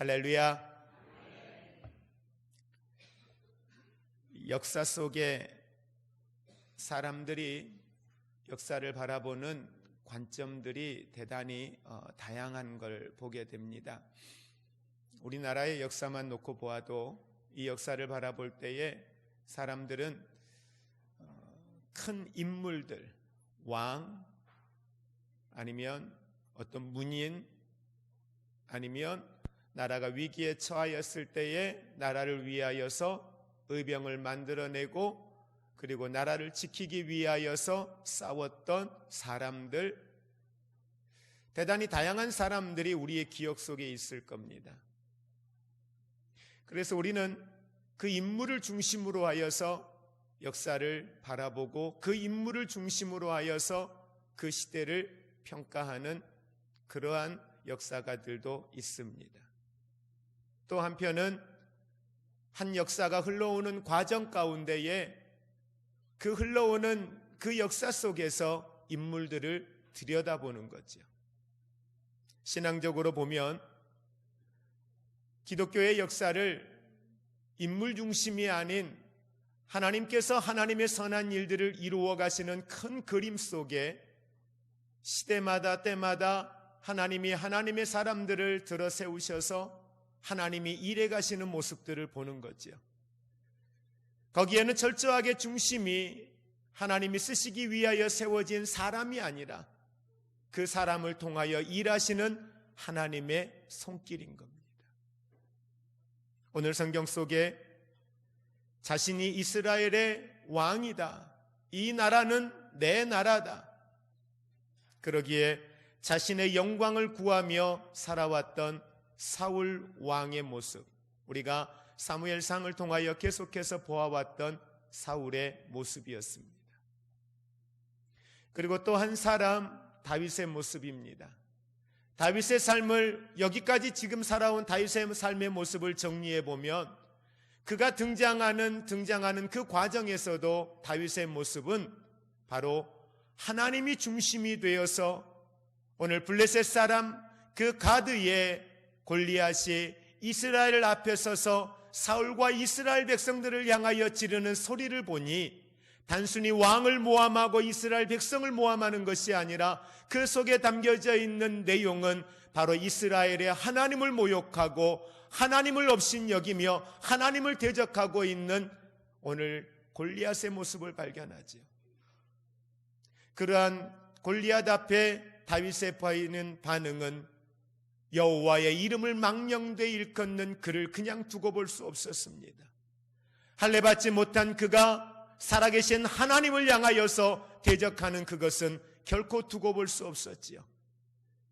할렐루야. 역사 속에 사람들이 역사를 바라보는 관점들이 대단히 다양한 걸 보게 됩니다. 우리나라의 역사만 놓고 보아도 이 역사를 바라볼 때에 사람들은 큰 인물들, 왕, 아니면 어떤 문인, 아니면 나라가 위기에 처하였을 때에 나라를 위하여서 의병을 만들어내고 그리고 나라를 지키기 위하여서 싸웠던 사람들, 대단히 다양한 사람들이 우리의 기억 속에 있을 겁니다. 그래서 우리는 그 인물을 중심으로 하여서 역사를 바라보고 그 인물을 중심으로 하여서 그 시대를 평가하는 그러한 역사가들도 있습니다. 또 한편은 한 역사가 흘러오는 과정 가운데에 그 흘러오는 그 역사 속에서 인물들을 들여다보는 거죠. 신앙적으로 보면 기독교의 역사를 인물 중심이 아닌 하나님께서 하나님의 선한 일들을 이루어 가시는 큰 그림 속에 시대마다 때마다 하나님이 하나님의 사람들을 들어 세우셔서 하나님이 일해 가시는 모습들을 보는 거죠. 거기에는 철저하게 중심이 하나님이 쓰시기 위하여 세워진 사람이 아니라 그 사람을 통하여 일하시는 하나님의 손길인 겁니다. 오늘 성경 속에 자신이 이스라엘의 왕이다, 이 나라는 내 나라다, 그러기에 자신의 영광을 구하며 살아왔던 사울 왕의 모습, 우리가 사무엘상을 통하여 계속해서 보아왔던 사울의 모습이었습니다. 그리고 또 한 사람, 다윗의 모습입니다. 다윗의 삶을, 여기까지 지금 살아온 다윗의 삶의 모습을 정리해 보면 그가 등장하는 그 과정에서도 다윗의 모습은 바로 하나님이 중심이 되어서 오늘 블레셋 사람 그 가드의 골리앗이 이스라엘 앞에 서서 사울과 이스라엘 백성들을 향하여 지르는 소리를 보니 단순히 왕을 모함하고 이스라엘 백성을 모함하는 것이 아니라 그 속에 담겨져 있는 내용은 바로 이스라엘의 하나님을 모욕하고 하나님을 업신여기며 하나님을 대적하고 있는 오늘 골리앗의 모습을 발견하죠. 그러한 골리앗 앞에 다윗의 보이는 반응은 여호와의 이름을 망령되이 일컫는 그를 그냥 두고 볼 수 없었습니다. 할례받지 못한 그가 살아계신 하나님을 향하여서 대적하는 그것은 결코 두고 볼 수 없었지요.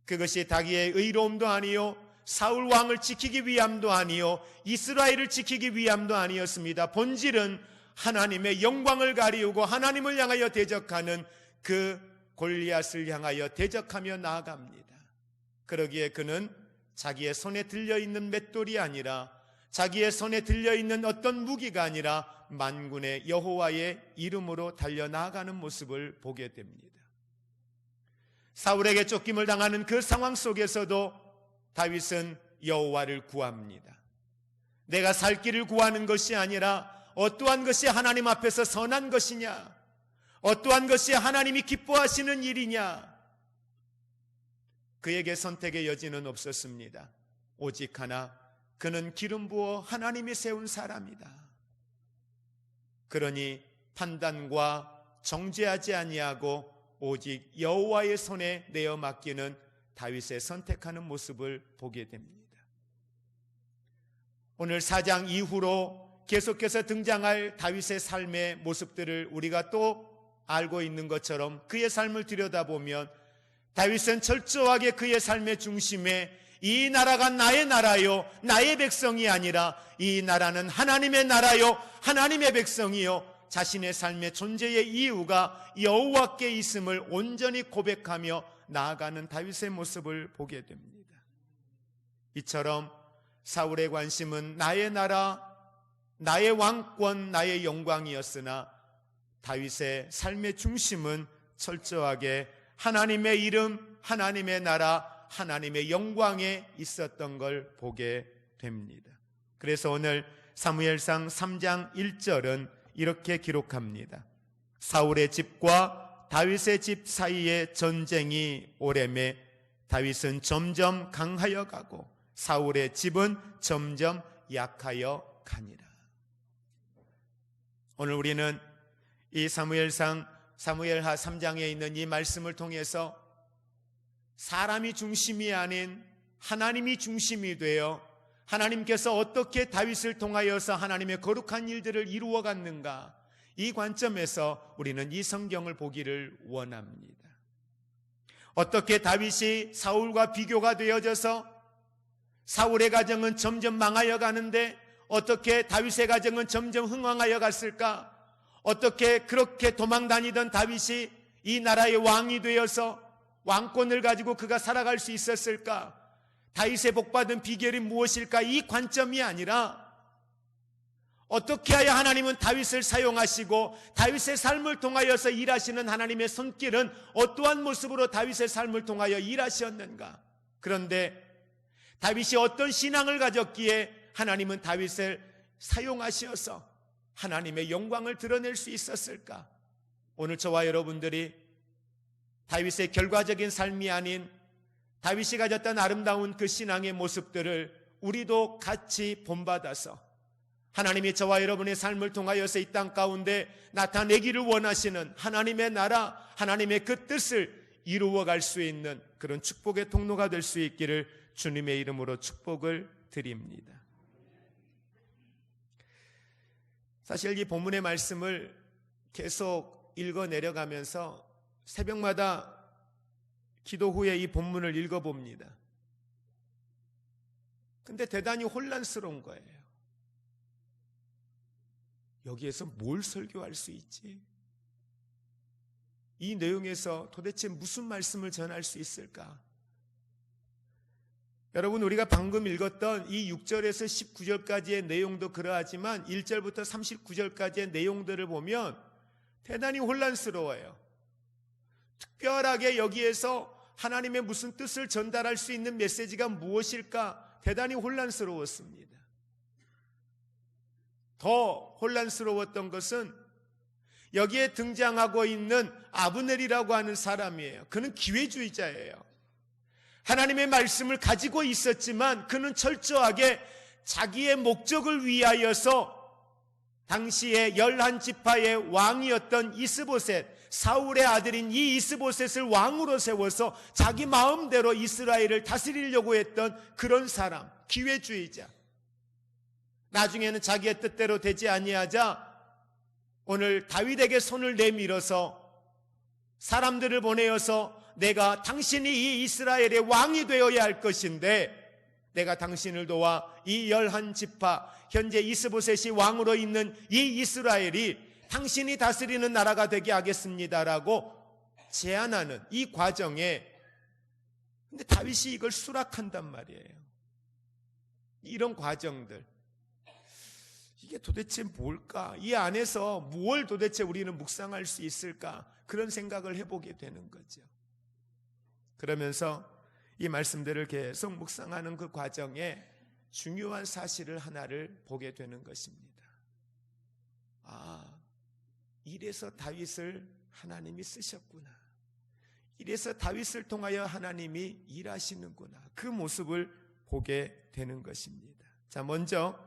그것이 자기의 의로움도 아니요 사울 왕을 지키기 위함도 아니요 이스라엘을 지키기 위함도 아니었습니다. 본질은 하나님의 영광을 가리우고 하나님을 향하여 대적하는 그 골리앗을 향하여 대적하며 나아갑니다. 그러기에 그는 자기의 손에 들려있는 맷돌이 아니라 자기의 손에 들려있는 어떤 무기가 아니라 만군의 여호와의 이름으로 달려나가는 모습을 보게 됩니다. 사울에게 쫓김을 당하는 그 상황 속에서도 다윗은 여호와를 구합니다. 내가 살 길을 구하는 것이 아니라 어떠한 것이 하나님 앞에서 선한 것이냐, 어떠한 것이 하나님이 기뻐하시는 일이냐, 그에게 선택의 여지는 없었습니다. 오직 하나, 그는 기름 부어 하나님이 세운 사람이다. 그러니 판단과 정죄하지 아니하고 오직 여호와의 손에 내어 맡기는 다윗의 선택하는 모습을 보게 됩니다. 오늘 4장 이후로 계속해서 등장할 다윗의 삶의 모습들을 우리가 또 알고 있는 것처럼 그의 삶을 들여다보면 다윗은 철저하게 그의 삶의 중심에 이 나라가 나의 나라요 나의 백성이 아니라 이 나라는 하나님의 나라요 하나님의 백성이요 자신의 삶의 존재의 이유가 여호와께 있음을 온전히 고백하며 나아가는 다윗의 모습을 보게 됩니다. 이처럼 사울의 관심은 나의 나라, 나의 왕권, 나의 영광이었으나 다윗의 삶의 중심은 철저하게 하나님의 이름, 하나님의 나라, 하나님의 영광에 있었던 걸 보게 됩니다. 그래서 오늘 사무엘상 3장 1절은 이렇게 기록합니다. 사울의 집과 다윗의 집 사이에 전쟁이 오래매 다윗은 점점 강하여 가고 사울의 집은 점점 약하여 가니라. 오늘 우리는 이 사무엘하 3장에 있는 이 말씀을 통해서 사람이 중심이 아닌 하나님이 중심이 되어 하나님께서 어떻게 다윗을 통하여서 하나님의 거룩한 일들을 이루어 갔는가, 이 관점에서 우리는 이 성경을 보기를 원합니다. 어떻게 다윗이 사울과 비교가 되어져서 사울의 가정은 점점 망하여 가는데 어떻게 다윗의 가정은 점점 흥왕하여 갔을까? 어떻게 그렇게 도망다니던 다윗이 이 나라의 왕이 되어서 왕권을 가지고 그가 살아갈 수 있었을까? 다윗의 복받은 비결이 무엇일까? 이 관점이 아니라 어떻게 하여 하나님은 다윗을 사용하시고 다윗의 삶을 통하여서 일하시는 하나님의 손길은 어떠한 모습으로 다윗의 삶을 통하여 일하셨는가? 그런데 다윗이 어떤 신앙을 가졌기에 하나님은 다윗을 사용하셔서 하나님의 영광을 드러낼 수 있었을까? 오늘 저와 여러분들이 다윗의 결과적인 삶이 아닌 다윗이 가졌던 아름다운 그 신앙의 모습들을 우리도 같이 본받아서 하나님이 저와 여러분의 삶을 통하여서 이 땅 가운데 나타내기를 원하시는 하나님의 나라, 하나님의 그 뜻을 이루어갈 수 있는 그런 축복의 통로가 될 수 있기를 주님의 이름으로 축복을 드립니다. 사실 이 본문의 말씀을 계속 읽어 내려가면서 새벽마다 기도 후에 이 본문을 읽어봅니다. 근데 대단히 혼란스러운 거예요. 여기에서 뭘 설교할 수 있지? 이 내용에서 도대체 무슨 말씀을 전할 수 있을까? 여러분, 우리가 방금 읽었던 이 6절에서 19절까지의 내용도 그러하지만 1절부터 39절까지의 내용들을 보면 대단히 혼란스러워요. 특별하게 여기에서 하나님의 무슨 뜻을 전달할 수 있는 메시지가 무엇일까? 대단히 혼란스러웠습니다. 더 혼란스러웠던 것은 여기에 등장하고 있는 아브넬이라고 하는 사람이에요. 그는 기회주의자예요. 하나님의 말씀을 가지고 있었지만 그는 철저하게 자기의 목적을 위하여서 당시에 11지파의 왕이었던 이스보셋, 사울의 아들인 이 이스보셋을 왕으로 세워서 자기 마음대로 이스라엘을 다스리려고 했던 그런 사람, 기회주의자. 나중에는 자기의 뜻대로 되지 아니하자 오늘 다윗에게 손을 내밀어서 사람들을 보내어서 내가 당신이 이 이스라엘의 왕이 되어야 할 것인데 내가 당신을 도와 이 11지파 현재 이스보셋이 왕으로 있는 이 이스라엘이 당신이 다스리는 나라가 되게 하겠습니다라고 제안하는 이 과정에 근데 다윗이 이걸 수락한단 말이에요. 이런 과정들 이게 도대체 뭘까? 이 안에서 무엇을 도대체 우리는 묵상할 수 있을까? 그런 생각을 해보게 되는 거죠. 그러면서 이 말씀들을 계속 묵상하는 그 과정에 중요한 사실을 하나를 보게 되는 것입니다. 아, 이래서 다윗을 하나님이 쓰셨구나. 이래서 다윗을 통하여 하나님이 일하시는구나. 그 모습을 보게 되는 것입니다. 자, 먼저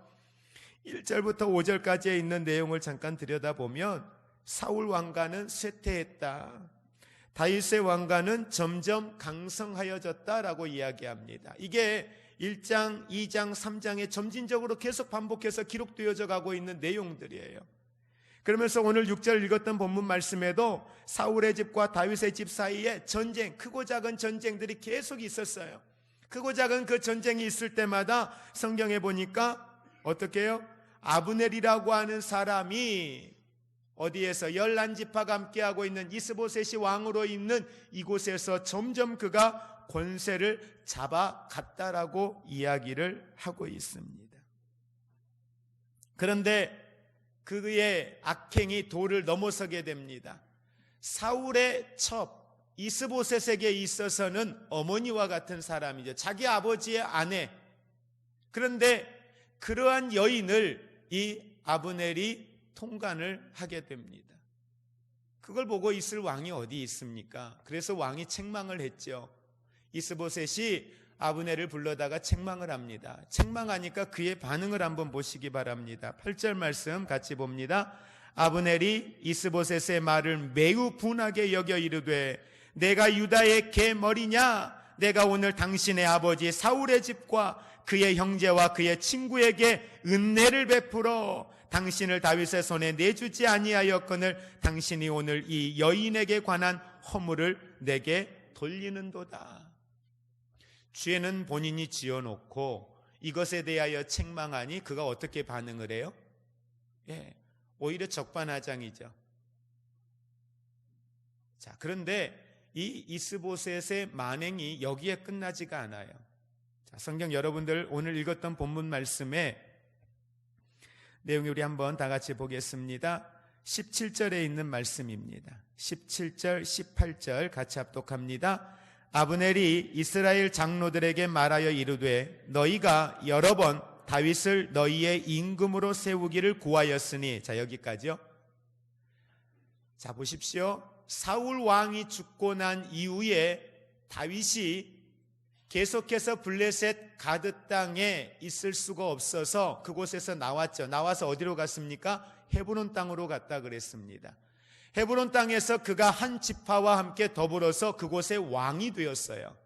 1절부터 5절까지에 있는 내용을 잠깐 들여다보면 사울 왕가는 쇠퇴했다. 다윗의 왕가는 점점 강성하여졌다라고 이야기합니다. 이게 1장, 2장, 3장에 점진적으로 계속 반복해서 기록되어져 가고 있는 내용들이에요. 그러면서 오늘 6절 읽었던 본문 말씀에도 사울의 집과 다윗의 집 사이에 전쟁, 크고 작은 전쟁들이 계속 있었어요. 크고 작은 그 전쟁이 있을 때마다 성경에 보니까 어떻게 해요? 아브넬이라고 하는 사람이 어디에서 11지파가 함께하고 있는 이스보셋이 왕으로 있는 이곳에서 점점 그가 권세를 잡아갔다라고 이야기를 하고 있습니다. 그런데 그의 악행이 도를 넘어서게 됩니다. 사울의 첩 이스보셋에게 있어서는 어머니와 같은 사람이죠. 자기 아버지의 아내, 그런데 그러한 여인을 이 아브넬이 통간을 하게 됩니다. 그걸 보고 있을 왕이 어디 있습니까? 그래서 왕이 책망을 했죠. 이스보셋이 아브넬을 불러다가 책망을 합니다. 책망하니까 그의 반응을 한번 보시기 바랍니다. 8절 말씀 같이 봅니다. 아브넬이 이스보셋의 말을 매우 분하게 여겨 이르되 내가 유다의 개머리냐? 내가 오늘 당신의 아버지 사울의 집과 그의 형제와 그의 친구에게 은혜를 베풀어 당신을 다윗의 손에 내주지 아니하였거늘 당신이 오늘 이 여인에게 관한 허물을 내게 돌리는도다. 죄는 본인이 지어놓고 이것에 대하여 책망하니 그가 어떻게 반응을 해요? 오히려 적반하장이죠. 자, 그런데 이 이스보셋의 만행이 여기에 끝나지가 않아요. 자, 성경 여러분들 오늘 읽었던 본문 말씀에 내용이 우리 한번 다 같이 보겠습니다. 17절에 있는 말씀입니다. 17절, 18절 같이 합독합니다. 아브넬이 이스라엘 장로들에게 말하여 이르되 너희가 여러 번 다윗을 너희의 임금으로 세우기를 구하였으니, 자 여기까지요. 자 보십시오. 사울 왕이 죽고 난 이후에 다윗이 계속해서 블레셋 가드 땅에 있을 수가 없어서 그곳에서 나왔죠. 나와서 어디로 갔습니까? 헤브론 땅으로 갔다 그랬습니다. 헤브론 땅에서 그가 한 지파와 함께 더불어서 그곳의 왕이 되었어요.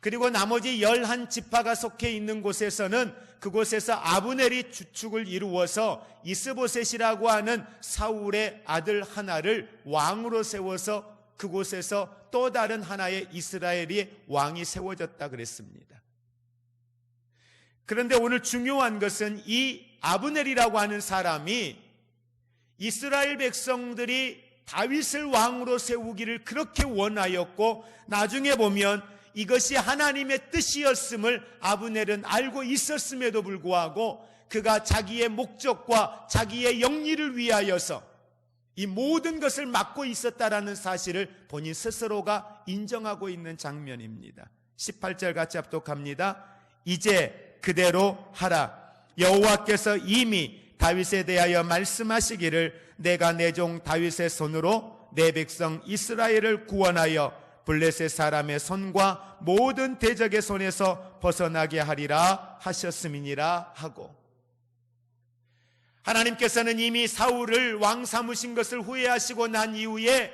그리고 나머지 11지파가 속해 있는 곳에서는 그곳에서 아브넬이 주축을 이루어서 이스보셋이라고 하는 사울의 아들 하나를 왕으로 세워서 그곳에서 또 다른 하나의 이스라엘의 왕이 세워졌다 그랬습니다. 그런데 오늘 중요한 것은 이 아브넬이라고 하는 사람이 이스라엘 백성들이 다윗을 왕으로 세우기를 그렇게 원하였고 나중에 보면 이것이 하나님의 뜻이었음을 아브넬은 알고 있었음에도 불구하고 그가 자기의 목적과 자기의 영리를 위하여서 이 모든 것을 막고 있었다라는 사실을 본인 스스로가 인정하고 있는 장면입니다. 18절 같이 합독합니다. 이제 그대로 하라. 여호와께서 이미 다윗에 대하여 말씀하시기를 내가 내 종 다윗의 손으로 내 백성 이스라엘을 구원하여 블레셋 사람의 손과 모든 대적의 손에서 벗어나게 하리라 하셨음이니라 하고, 하나님께서는 이미 사울을 왕 삼으신 것을 후회하시고 난 이후에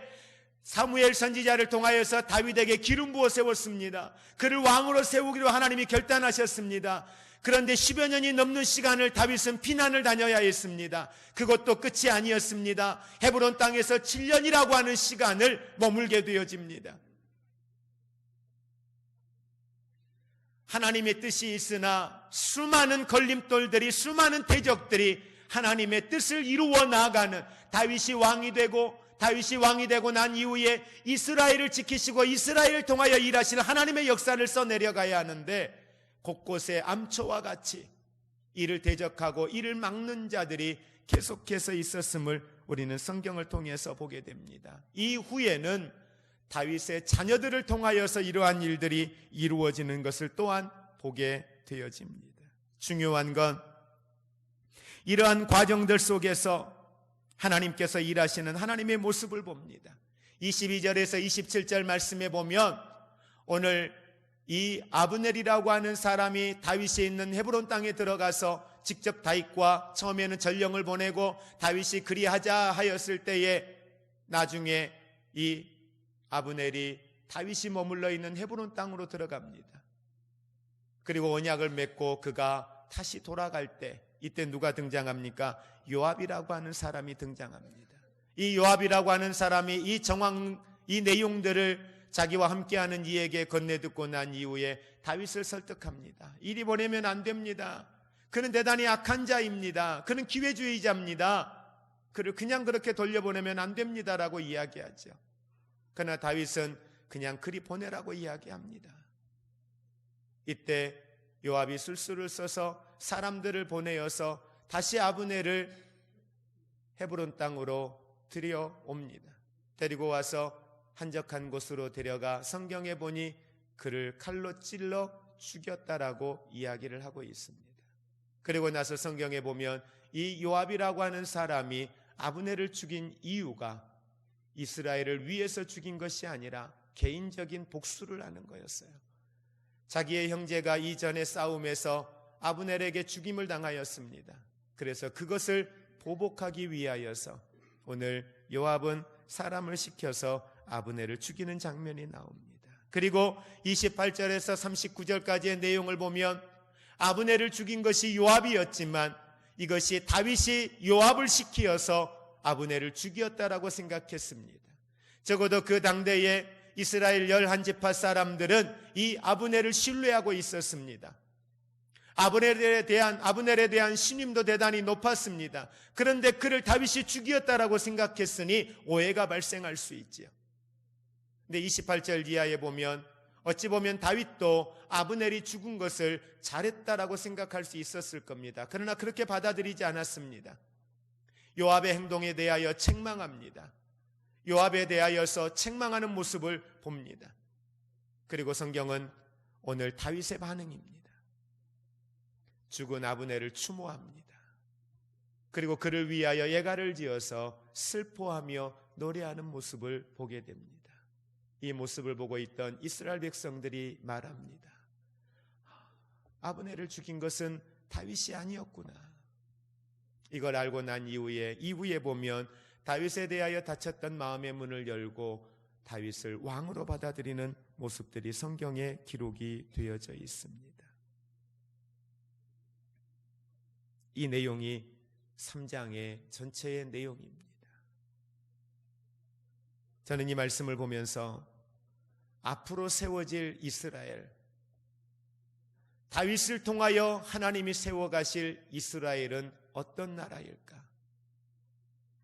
사무엘 선지자를 통하여서 다윗에게 기름 부어 세웠습니다. 그를 왕으로 세우기로 하나님이 결단하셨습니다. 그런데 10여 년이 넘는 시간을 다윗은 피난을 다녀야 했습니다. 그것도 끝이 아니었습니다. 헤브론 땅에서 7년이라고 하는 시간을 머물게 되어집니다. 하나님의 뜻이 있으나 수많은 걸림돌들이, 수많은 대적들이 하나님의 뜻을 이루어 나아가는 다윗이 왕이 되고 난 이후에 이스라엘을 지키시고 이스라엘을 통하여 일하시는 하나님의 역사를 써내려가야 하는데 곳곳에 암초와 같이 이를 대적하고 이를 막는 자들이 계속해서 있었음을 우리는 성경을 통해서 보게 됩니다. 이후에는 다윗의 자녀들을 통하여서 이러한 일들이 이루어지는 것을 또한 보게 되어집니다. 중요한 건 이러한 과정들 속에서 하나님께서 일하시는 하나님의 모습을 봅니다. 22절에서 27절 말씀에 보면 오늘 이 아브넬이라고 하는 사람이 다윗이 있는 헤브론 땅에 들어가서 직접 다윗과 처음에는 전령을 보내고 다윗이 그리하자 하였을 때에 나중에 이 아브넬이 다윗이 머물러 있는 헤브론 땅으로 들어갑니다. 그리고 언약을 맺고 그가 다시 돌아갈 때 이때 누가 등장합니까? 요압이라고 하는 사람이 등장합니다. 이 요압이라고 하는 사람이 이 정황, 이 내용들을 자기와 함께하는 이에게 건네듣고 난 이후에 다윗을 설득합니다. 이리 보내면 안 됩니다. 그는 대단히 악한 자입니다. 그는 기회주의자입니다. 그를 그냥 그렇게 돌려보내면 안 됩니다라고 이야기하죠. 그러나 다윗은 그냥 그리 보내라고 이야기합니다. 이때 요압이 술수를 써서 사람들을 보내어서 다시 아브넬을 헤브론 땅으로 들여옵니다. 데리고 와서 한적한 곳으로 데려가 성경에 보니 그를 칼로 찔러 죽였다라고 이야기를 하고 있습니다. 그리고 나서 성경에 보면 이 요압이라고 하는 사람이 아브넬을 죽인 이유가 이스라엘을 위해서 죽인 것이 아니라 개인적인 복수를 하는 거였어요. 자기의 형제가 이전의 싸움에서 아브넬에게 죽임을 당하였습니다. 그래서 그것을 보복하기 위하여서 오늘 요압은 사람을 시켜서 아브넬을 죽이는 장면이 나옵니다. 그리고 28절에서 39절까지의 내용을 보면 아브넬을 죽인 것이 요압이었지만 이것이 다윗이 요압을 시키어서 아브넬을 죽였다라고 생각했습니다. 적어도 그 당대에 이스라엘 11지파 사람들은 이 아브넬을 신뢰하고 있었습니다. 아브넬에 대한 신임도 대단히 높았습니다. 그런데 그를 다윗이 죽였다라고 생각했으니 오해가 발생할 수 있지요. 근데 28절 이하에 보면 어찌 보면 다윗도 아브넬이 죽은 것을 잘했다라고 생각할 수 있었을 겁니다. 그러나 그렇게 받아들이지 않았습니다. 요압의 행동에 대하여 책망합니다. 요압에 대하여서 책망하는 모습을 봅니다. 그리고 성경은 오늘 다윗의 반응입니다. 죽은 아브넬을 추모합니다. 그리고 그를 위하여 예가를 지어서 슬퍼하며 노래하는 모습을 보게 됩니다. 이 모습을 보고 있던 이스라엘 백성들이 말합니다. 아브넬을 죽인 것은 다윗이 아니었구나. 이걸 알고 난 이후에 보면 다윗에 대하여 닫혔던 마음의 문을 열고 다윗을 왕으로 받아들이는 모습들이 성경에 기록이 되어져 있습니다. 이 내용이 3장의 전체의 내용입니다. 저는 이 말씀을 보면서 앞으로 세워질 이스라엘, 다윗을 통하여 하나님이 세워가실 이스라엘은 어떤 나라일까?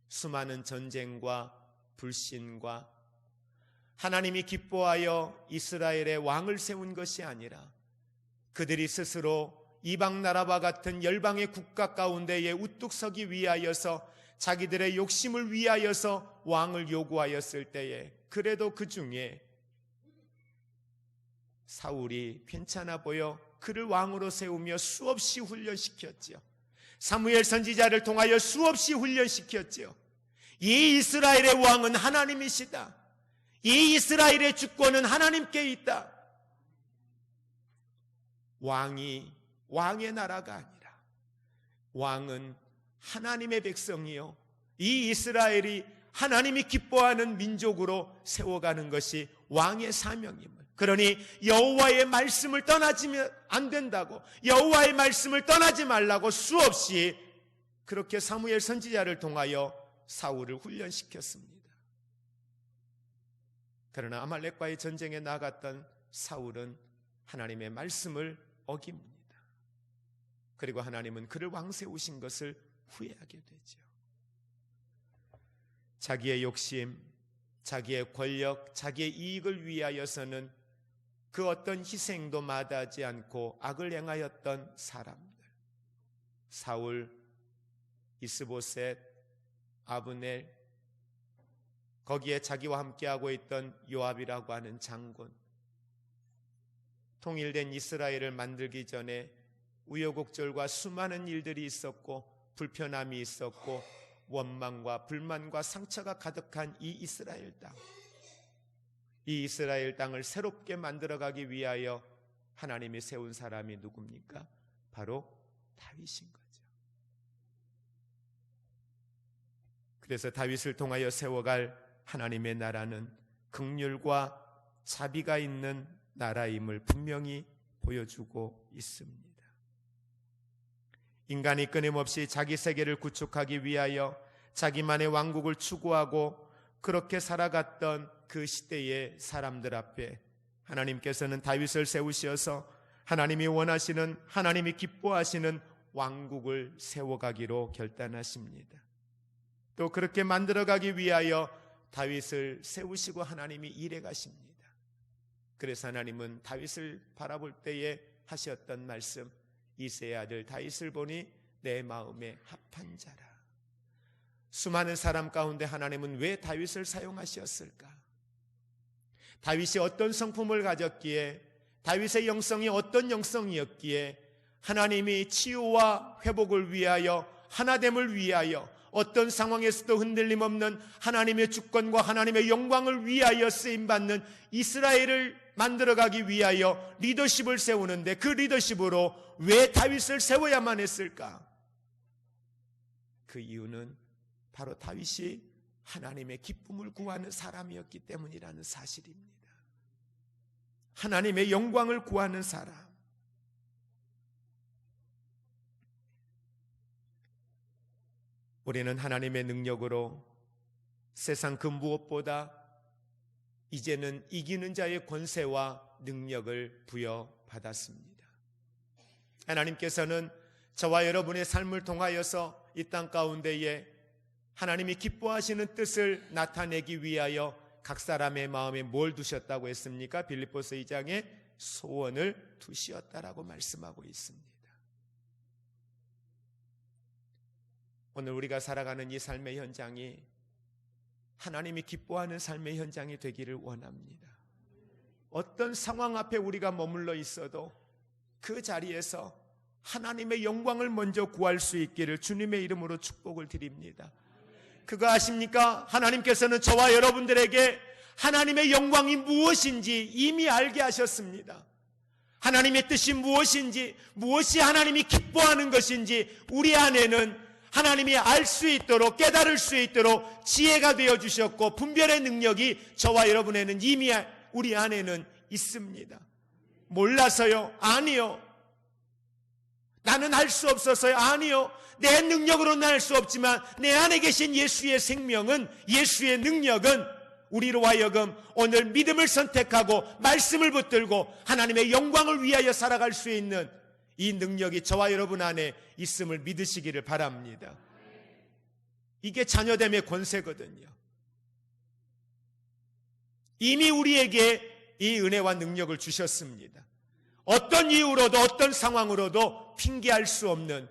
수많은 전쟁과 불신과 하나님이 기뻐하여 이스라엘의 왕을 세운 것이 아니라 그들이 스스로 이방 나라와 같은 열방의 국가 가운데에 우뚝 서기 위하여서 자기들의 욕심을 위하여서 왕을 요구하였을 때에 그래도 그 중에 사울이 괜찮아 보여 그를 왕으로 세우며 수없이 훈련시켰지요. 사무엘 선지자를 통하여 수없이 훈련시켰지요. 이 이스라엘의 왕은 하나님이시다. 이 이스라엘의 주권은 하나님께 있다. 왕의 나라가 아니라 왕은 하나님의 백성이요, 이 이스라엘이 하나님이 기뻐하는 민족으로 세워가는 것이 왕의 사명임을, 그러니 여호와의 말씀을 떠나지면 안 된다고, 여호와의 말씀을 떠나지 말라고 수없이 그렇게 사무엘 선지자를 통하여 사울을 훈련시켰습니다. 그러나 아말렉과의 전쟁에 나갔던 사울은 하나님의 말씀을 어깁니다. 그리고 하나님은 그를 왕 세우신 것을 후회하게 되죠. 자기의 욕심, 자기의 권력, 자기의 이익을 위하여서는 그 어떤 희생도 마다하지 않고 악을 행하였던 사람들, 사울, 이스보셋, 아브넬, 거기에 자기와 함께하고 있던 요압이라고 하는 장군, 통일된 이스라엘을 만들기 전에 우여곡절과 수많은 일들이 있었고 불편함이 있었고 원망과 불만과 상처가 가득한 이 이스라엘 땅, 이 이스라엘 땅을 새롭게 만들어가기 위하여 하나님이 세운 사람이 누굽니까? 바로 다윗인 거죠. 그래서 다윗을 통하여 세워갈 하나님의 나라는 긍휼과 자비가 있는 나라임을 분명히 보여주고 있습니다. 인간이 끊임없이 자기 세계를 구축하기 위하여 자기만의 왕국을 추구하고 그렇게 살아갔던 그 시대의 사람들 앞에 하나님께서는 다윗을 세우셔서 하나님이 원하시는, 하나님이 기뻐하시는 왕국을 세워가기로 결단하십니다. 또 그렇게 만들어가기 위하여 다윗을 세우시고 하나님이 일해 가십니다. 그래서 하나님은 다윗을 바라볼 때에 하셨던 말씀, 이새의 아들 다윗을 보니 내 마음에 합한 자라. 수많은 사람 가운데 하나님은 왜 다윗을 사용하셨을까? 다윗이 어떤 성품을 가졌기에, 다윗의 영성이 어떤 영성이었기에 하나님이 치유와 회복을 위하여, 하나됨을 위하여, 어떤 상황에서도 흔들림 없는 하나님의 주권과 하나님의 영광을 위하여 쓰임받는 이스라엘을 만들어가기 위하여 리더십을 세우는데, 그 리더십으로 왜 다윗을 세워야만 했을까? 그 이유는 바로 다윗이 하나님의 기쁨을 구하는 사람이었기 때문이라는 사실입니다. 하나님의 영광을 구하는 사람. 우리는 하나님의 능력으로 세상 그 무엇보다 이제는 이기는 자의 권세와 능력을 부여받았습니다. 하나님께서는 저와 여러분의 삶을 통하여서 이 땅 가운데에 하나님이 기뻐하시는 뜻을 나타내기 위하여 각 사람의 마음에 뭘 두셨다고 했습니까? 빌립보서 2장에 소원을 두시었다라고 말씀하고 있습니다. 오늘 우리가 살아가는 이 삶의 현장이 하나님이 기뻐하는 삶의 현장이 되기를 원합니다. 어떤 상황 앞에 우리가 머물러 있어도 그 자리에서 하나님의 영광을 먼저 구할 수 있기를 주님의 이름으로 축복을 드립니다. 그거 아십니까? 하나님께서는 저와 여러분들에게 하나님의 영광이 무엇인지 이미 알게 하셨습니다. 하나님의 뜻이 무엇인지, 무엇이 하나님이 기뻐하는 것인지 우리 안에는 하나님이 알 수 있도록, 깨달을 수 있도록 지혜가 되어 주셨고, 분별의 능력이 저와 여러분에는 이미 우리 안에는 있습니다. 몰라서요? 아니요. 나는 할 수 없어서요? 아니요. 내 능력으로는 할 수 없지만 내 안에 계신 예수의 생명은, 예수의 능력은 우리로 하여금 오늘 믿음을 선택하고 말씀을 붙들고 하나님의 영광을 위하여 살아갈 수 있는 이 능력이 저와 여러분 안에 있음을 믿으시기를 바랍니다. 이게 자녀됨의 권세거든요. 이미 우리에게 이 은혜와 능력을 주셨습니다. 어떤 이유로도 어떤 상황으로도 핑계할 수 없는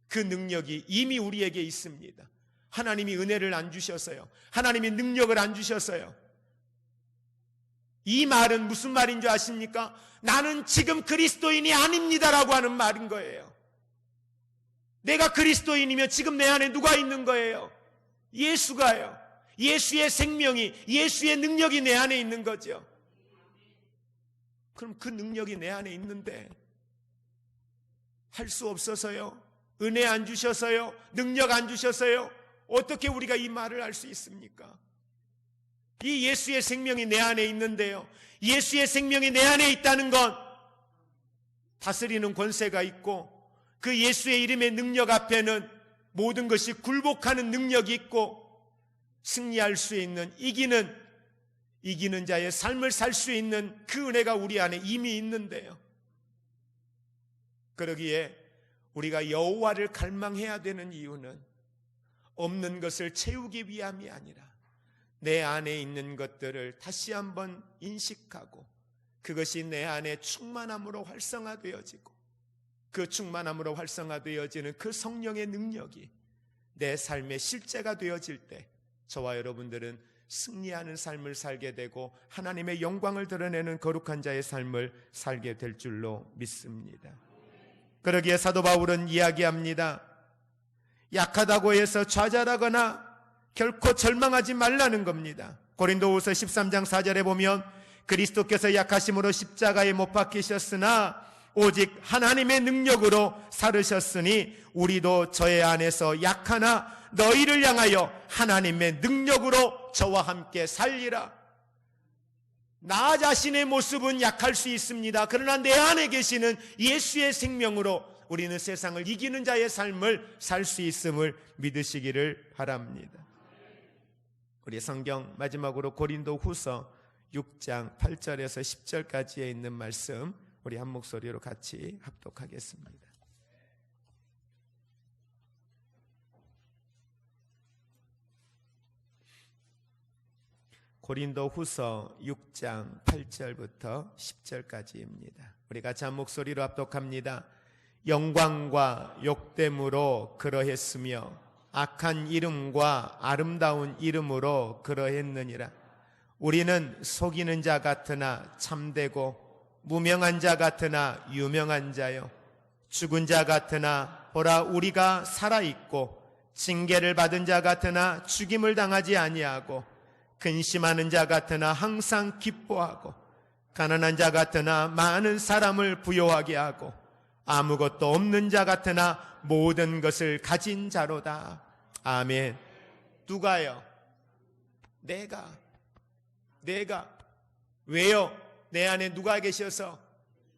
그 능력이 이미 우리에게 있습니다. 하나님이 은혜를 안 주셔서요. 하나님이 능력을 안 주셔서요. 이 말은 무슨 말인 줄 아십니까? 나는 지금 그리스도인이 아닙니다라고 하는 말인 거예요. 내가 그리스도인이면 지금 내 안에 누가 있는 거예요? 예수가요. 예수의 생명이, 예수의 능력이 내 안에 있는 거죠. 그럼 그 능력이 내 안에 있는데 할 수 없어서요? 은혜 안 주셔서요? 능력 안 주셔서요? 어떻게 우리가 이 말을 할 수 있습니까? 이 예수의 생명이 내 안에 있는데요, 예수의 생명이 내 안에 있다는 건 다스리는 권세가 있고, 그 예수의 이름의 능력 앞에는 모든 것이 굴복하는 능력이 있고, 승리할 수 있는, 이기는 자의 삶을 살 수 있는 그 은혜가 우리 안에 이미 있는데요. 그러기에 우리가 여호와를 갈망해야 되는 이유는 없는 것을 채우기 위함이 아니라 내 안에 있는 것들을 다시 한번 인식하고 그것이 내 안에 충만함으로 활성화되어지고, 그 충만함으로 활성화되어지는 그 성령의 능력이 내 삶의 실제가 되어질 때 저와 여러분들은 승리하는 삶을 살게 되고 하나님의 영광을 드러내는 거룩한 자의 삶을 살게 될 줄로 믿습니다. 그러기에 사도 바울은 이야기합니다. 약하다고 해서 좌절하거나 결코 절망하지 말라는 겁니다. 고린도후서 13장 4절에 보면 그리스도께서 약하심으로 십자가에 못 박히셨으나 오직 하나님의 능력으로 살으셨으니 우리도 저의 안에서 약하나 너희를 향하여 하나님의 능력으로 저와 함께 살리라. 나 자신의 모습은 약할 수 있습니다. 그러나 내 안에 계시는 예수의 생명으로 우리는 세상을 이기는 자의 삶을 살 수 있음을 믿으시기를 바랍니다. 우리 성경 마지막으로 고린도후서 6장 8절에서 10절까지에 있는 말씀 우리 한 목소리로 같이 합독하겠습니다. 고린도후서 6장 8절부터 10절까지입니다. 우리 같이 한 목소리로 합독합니다. 영광과 욕됨으로 그러했으며 악한 이름과 아름다운 이름으로 그러했느니라. 우리는 속이는 자 같으나 참되고 무명한 자 같으나 유명한 자요, 죽은 자 같으나 보라 우리가 살아있고, 징계를 받은 자 같으나 죽임을 당하지 아니하고, 근심하는 자 같으나 항상 기뻐하고, 가난한 자 같으나 많은 사람을 부요하게 하고, 아무것도 없는 자 같으나 모든 것을 가진 자로다. 아멘. 누가요? 내가. 왜요? 내 안에 누가 계셔서?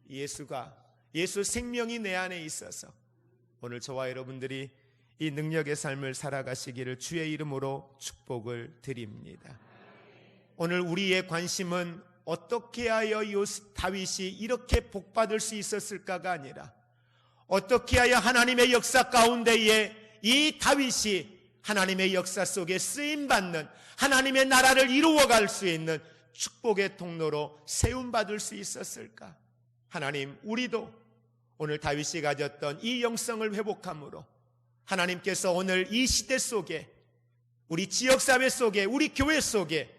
예수 생명이 내 안에 있어서 오늘 저와 여러분들이 이 능력의 삶을 살아가시기를 주의 이름으로 축복을 드립니다. 오늘 우리의 관심은 어떻게 하여 다윗이 이렇게 복받을 수 있었을까가 아니라, 어떻게 하여 하나님의 역사 가운데에 이 다윗이 하나님의 역사 속에 쓰임받는, 하나님의 나라를 이루어갈 수 있는 축복의 통로로 세움받을 수 있었을까? 하나님, 우리도 오늘 다윗이 가졌던 이 영성을 회복함으로 하나님께서 오늘 이 시대 속에, 우리 지역사회 속에, 우리 교회 속에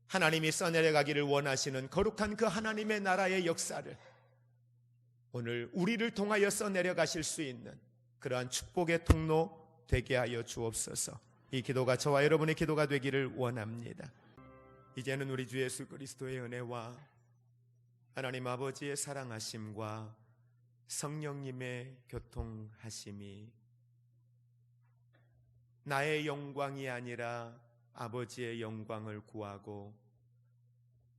하나님이 써내려가기를 원하시는 거룩한 그 하나님의 나라의 역사를 오늘 우리를 통하여 써내려가실 수 있는 그러한 축복의 통로 되게 하여 주옵소서. 이 기도가 저와 여러분의 기도가 되기를 원합니다. 이제는 우리 주 예수 그리스도의 은혜와 하나님 아버지의 사랑하심과 성령님의 교통하심이 나의 영광이 아니라 아버지의 영광을 구하고,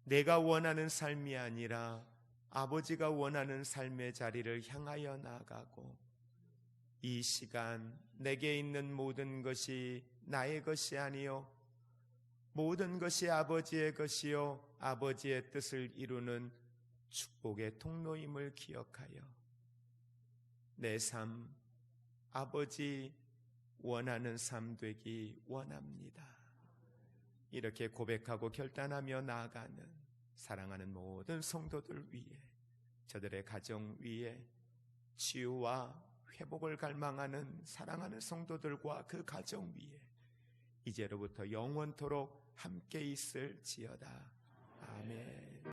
내가 원하는 삶이 아니라 아버지가 원하는 삶의 자리를 향하여 나아가고, 이 시간 내게 있는 모든 것이 나의 것이 아니요 모든 것이 아버지의 것이요 아버지의 뜻을 이루는 축복의 통로임을 기억하여 내 삶, 아버지 원하는 삶 되기 원합니다. 이렇게 고백하고 결단하며 나아가는 사랑하는 모든 성도들 위해, 저들의 가정 위에 치유와 회복을 갈망하는 사랑하는 성도들과 그 가정 위에 이제로부터 영원토록 함께 있을지어다. 아멘.